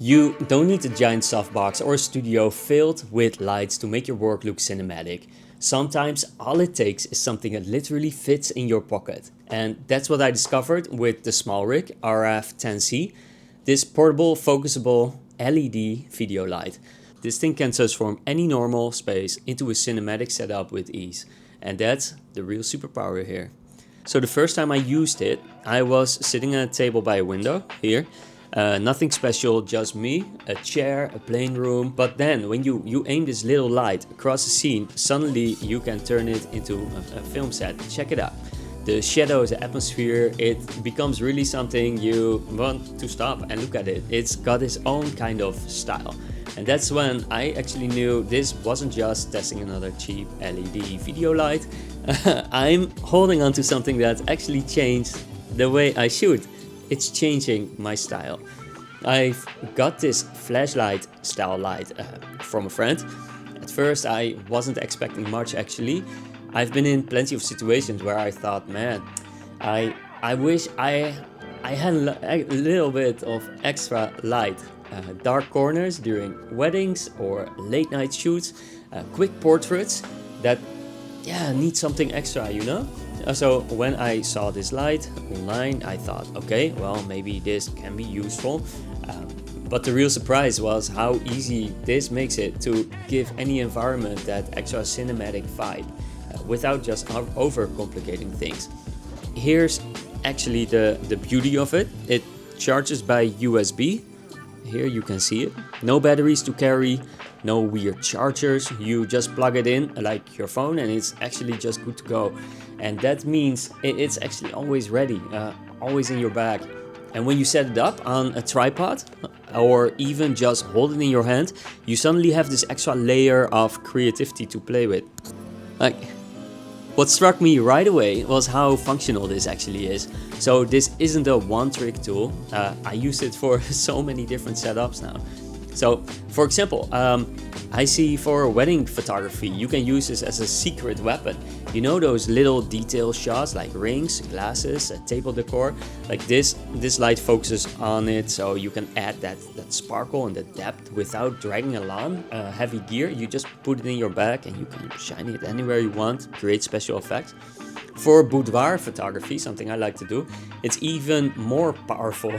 You don't need a giant softbox or a studio filled with lights to make your work look cinematic. Sometimes all it takes is something that literally fits in your pocket. And that's what I discovered with the SmallRig RF 10C, this portable focusable LED video light. This thing can transform any normal space into a cinematic setup with ease. And that's the real superpower here. So the first time I used it, I was sitting at a table by a window here. Nothing special, just me, a chair, a plain room. But then when you aim this little light across the scene, suddenly you can turn it into a film set. Check it out. The shadows, the atmosphere, it becomes really something you want to stop and look at it. It's got its own kind of style. And that's when I actually knew this wasn't just testing another cheap LED video light. I'm holding on to something that actually changed the way I shoot. It's changing my style. I've got this flashlight style light from a friend. At first I wasn't expecting much actually. I've been in plenty of situations where I thought, man, I wish I had a little bit of extra light. Dark corners during weddings or late night shoots, quick portraits that need something extra, you know? So when I saw this light online, I thought, okay, well, maybe this can be useful. But the real surprise was how easy this makes it to give any environment that extra cinematic vibe without just overcomplicating things. Here's actually the beauty of it. It charges by USB. Here you can see it. No batteries to carry, no weird chargers. You just plug it in like your phone and it's actually just good to go. And that means it's actually always ready, always in your bag. And when you set it up on a tripod or even just hold it in your hand, you suddenly have this extra layer of creativity to play with. Like, what struck me right away was how functional this actually is. So this isn't a one-trick tool. I use it for so many different setups now. So, for example, I see for wedding photography, you can use this as a secret weapon. You know those little detail shots like rings, glasses, table decor? Like this light focuses on it, so you can add that sparkle and the depth without dragging along heavy gear. You just put it in your bag and you can shine it anywhere you want, create special effects. For boudoir photography, something I like to do, it's even more powerful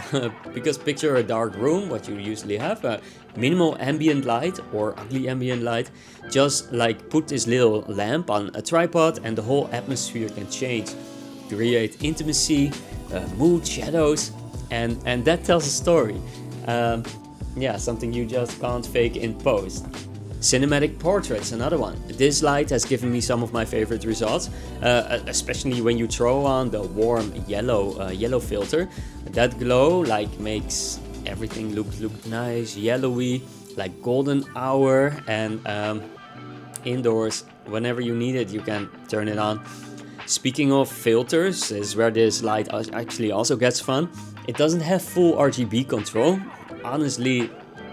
because picture a dark room, what you usually have, minimal ambient light or ugly ambient light, just like put this little lamp on a tripod and the whole atmosphere can change, create intimacy, mood, shadows, and that tells a story. Something you just can't fake in post. Cinematic portraits, another one. This light has given me some of my favorite results, especially when you throw on the warm yellow filter. That glow makes everything look nice, yellowy, like golden hour. And indoors, whenever you need it, you can turn it on. Speaking of filters, is where this light actually also gets fun. It doesn't have full RGB control. Honestly,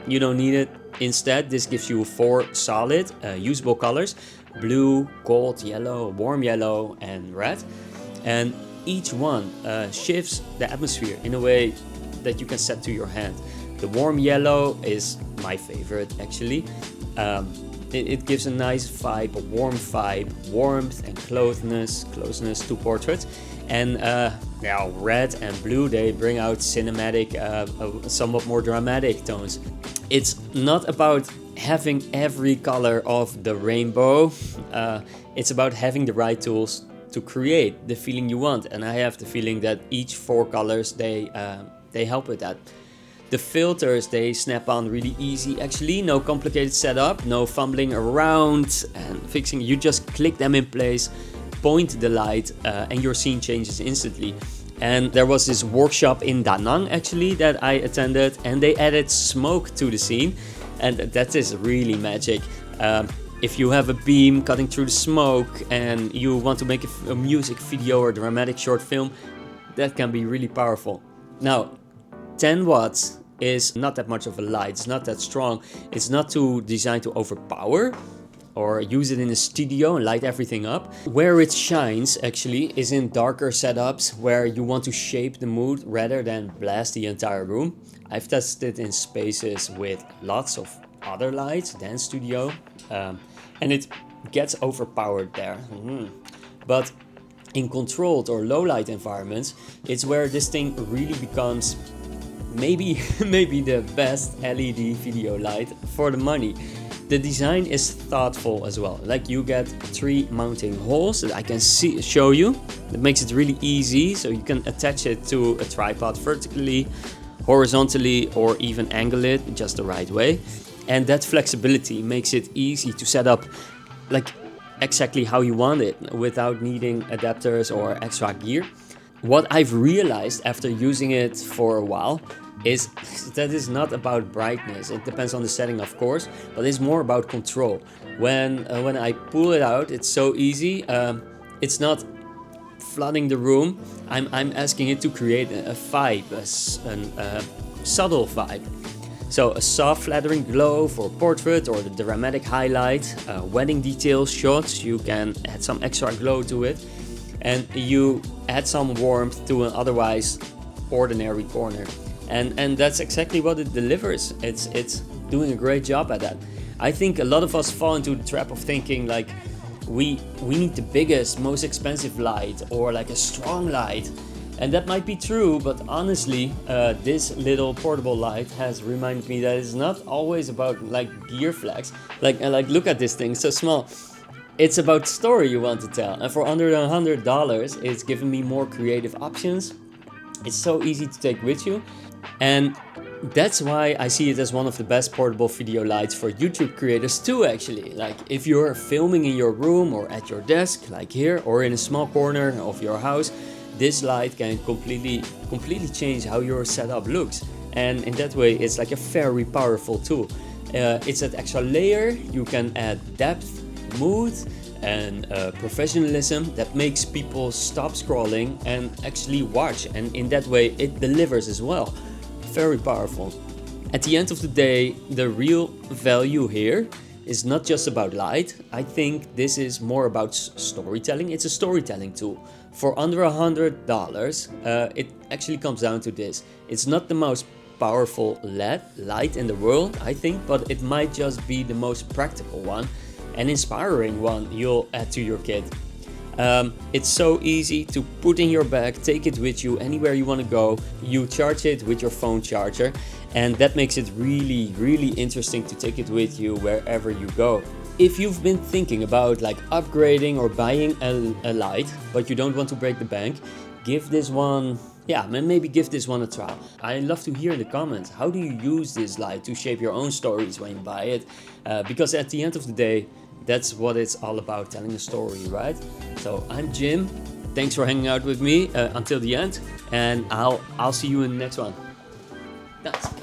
you don't need it. Instead, this gives you 4 solid, usable colors: blue, gold, yellow, warm yellow, and red. And each one shifts the atmosphere in a way that you can set to your hand. The warm yellow is my favorite, actually. It gives a nice vibe, a warm vibe, warmth and closeness to portraits. And red and blue, they bring out cinematic, somewhat more dramatic tones. It's not about having every color of the rainbow. It's about having the right tools to create the feeling you want. And I have the feeling that each 4 colors, they help with that. The filters, they snap on really easy actually. No complicated setup, no fumbling around and fixing. You just click them in place, point the light, and your scene changes instantly. And there was this workshop in Da Nang actually that I attended, and they added smoke to the scene, and that is really magic. If you have a beam cutting through the smoke and you want to make a music video or dramatic short film, that can be really powerful. Now, 10 watts is not that much of a light, it's not that strong, it's not designed to overpower, or use it in a studio and light everything up. Where it shines actually is in darker setups where you want to shape the mood rather than blast the entire room. I've tested in spaces with lots of other lights than studio, and it gets overpowered there. But in controlled or low light environments, it's where this thing really becomes maybe the best LED video light for the money. The design is thoughtful as well. Like, you get 3 mounting holes that I can show you. That makes it really easy, so you can attach it to a tripod vertically, horizontally, or even angle it just the right way. And that flexibility makes it easy to set up like exactly how you want it without needing adapters or extra gear. What I've realized after using it for a while is that it's not about brightness. It depends on the setting, of course, but it's more about control. When I pull it out, it's so easy. It's not flooding the room. I'm asking it to create a vibe, a subtle vibe. So a soft flattering glow for portrait or the dramatic highlight, wedding detail shots, you can add some extra glow to it, and you add some warmth to an otherwise ordinary corner. And that's exactly what it delivers. It's doing a great job at that. I think a lot of us fall into the trap of thinking like we need the biggest, most expensive light or like a strong light. And that might be true, but honestly, this little portable light has reminded me that it's not always about like gear flex. Like look at this thing, so small. It's about story you want to tell. And for under $100, it's given me more creative options. It's so easy to take with you. And that's why I see it as one of the best portable video lights for YouTube creators too, actually. Like, if you're filming in your room or at your desk, like here, or in a small corner of your house, this light can completely change how your setup looks. And in that way, it's like a very powerful tool. It's that extra layer. You can add depth, mood, and professionalism that makes people stop scrolling and actually watch. And in that way, it delivers as well. Very powerful. At the end of the day, the real value here is not just about light. I think this is more about storytelling. It's a storytelling tool. For under $100, it actually comes down to this. It's not the most powerful LED light in the world, I think, but it might just be the most practical one and inspiring one you'll add to your kit. It's so easy to put in your bag, take it with you anywhere you want to go. You charge it with your phone charger, and that makes it really interesting to take it with you wherever you go. If you've been thinking about like upgrading or buying a light, but you don't want to break the bank, give this one, maybe give this one a try. I love to hear in the comments, how do you use this light to shape your own stories when you buy it? Because at the end of the day, that's what it's all about, telling a story, right? So I'm Jim. Thanks for hanging out with me until the end, and I'll see you in the next one. Thanks.